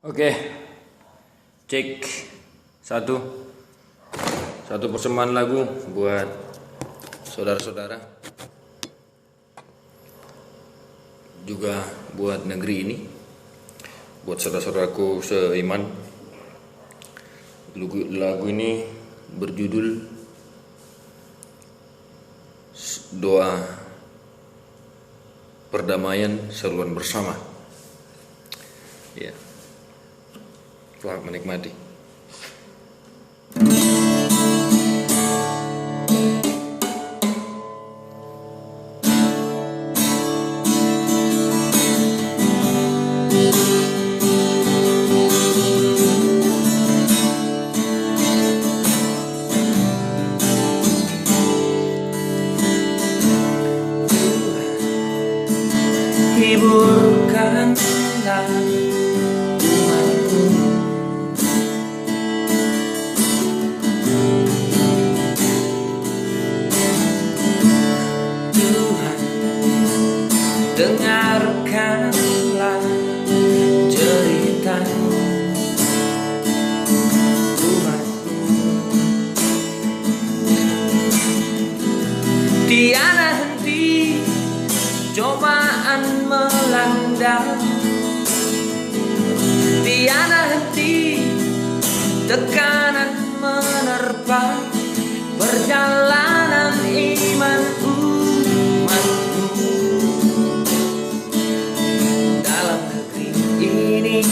Oke, cek satu persembahan lagu buat saudara-saudara, juga buat negeri ini, buat saudara-saudaraku seiman. Lagu ini berjudul Doa Perdamaian Seruan Bersama. Ya. Selamat menikmati. Hiburkanlah umatmu, Tuhan, dengarkanlah cerita umatmu. Tiada henti cobaan melanda, tiada henti tekanan menerpa perjalanan iman umatmu dalam negeri ini.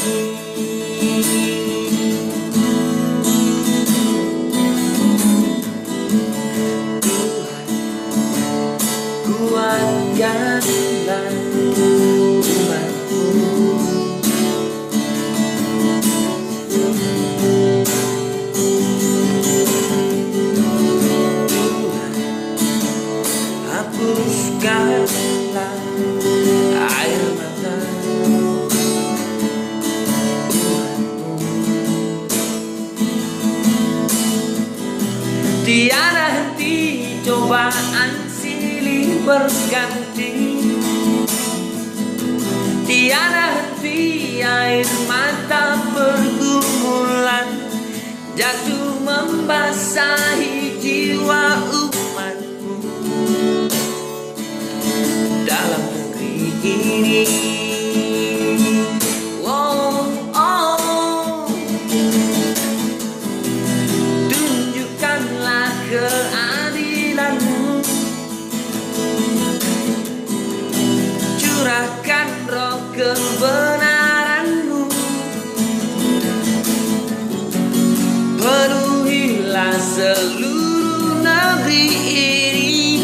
Tuhan, kuatkanlah umatmu. Tuhan, hapuskanlah air mata umatmu. Tiada henti cobaan silih berganti, tiada henti air mata bergumulan jatuh membasahi jiwa umatmu dalam negeri ini. Oh, oh, tunjukkanlah keadilanmu, curahkan roh kebenaranmu, penuhilah seluruh negeri ini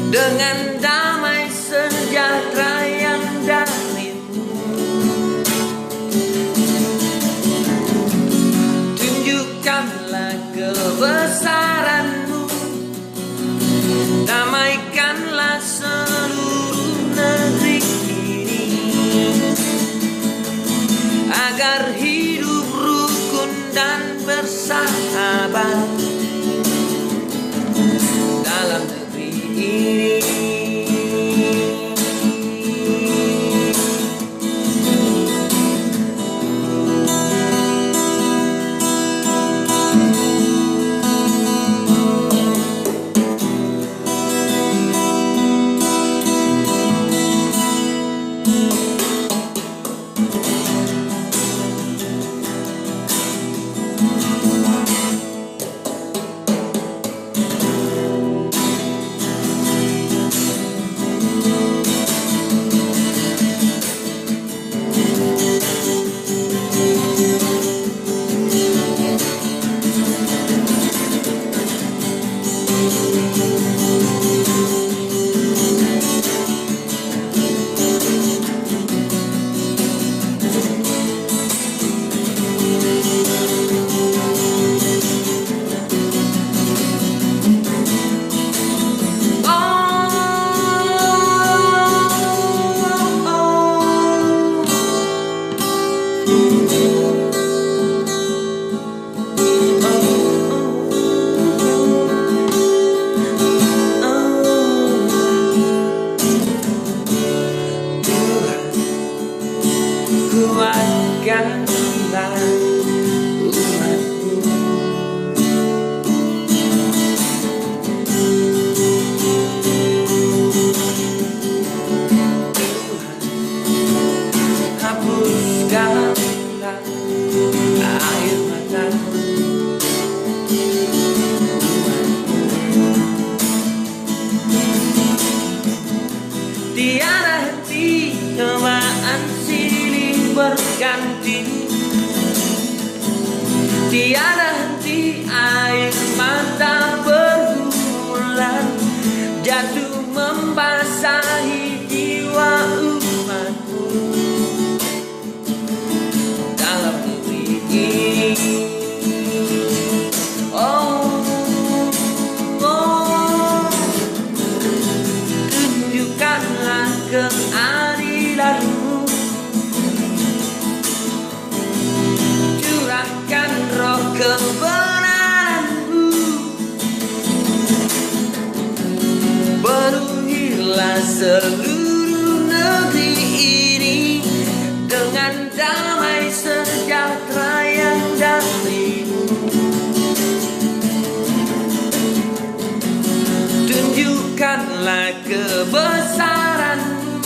dengan damai sejahtera yang darimu. Tunjukkanlah kebesaranmu, damaikanlah seluruh negeri ini, agar hidup rukun dan bersahabat dalam negeri ini. kuatkanlah negeri. Tiada henti air mata berguguran jatuh membasahi jiwa umatku dalam negeri ini. Oh, oh, tunjukkanlah keadilanmu, curahkan roh kebenaranmu, penuhilah seluruh negeri ini dengan damai sejahtera yang darimu. Tunjukkanlah kebesaranmu,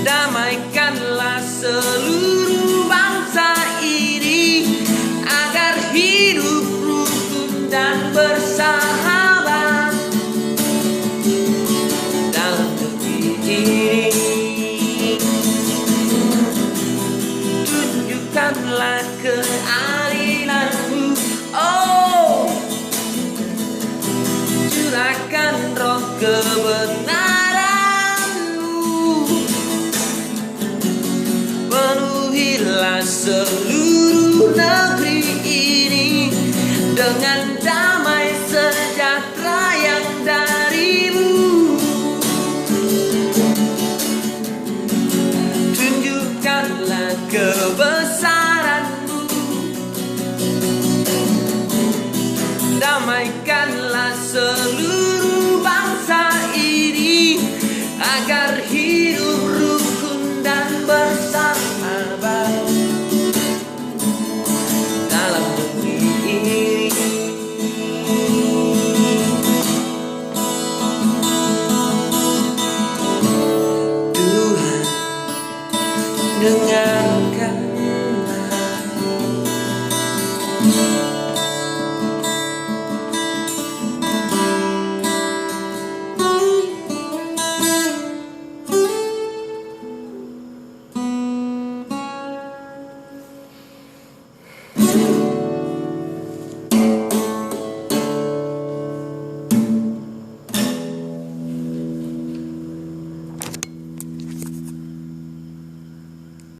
damaikanlah seluruh bangsa ini agar hidup rukun dan bersahabat dalam negeri ini. Tunjukkanlah keadilanmu, oh, curahkan roh kebenaranmu, penuhilah seluruh negeri ini dengan damai sejahtera yang darimu. Tunjukkanlah kebesaranmu, damaikanlah seluruh bangsa ini agar hidup rukun dan bersahabat dalam negeri ini. Tuhan, dengarkan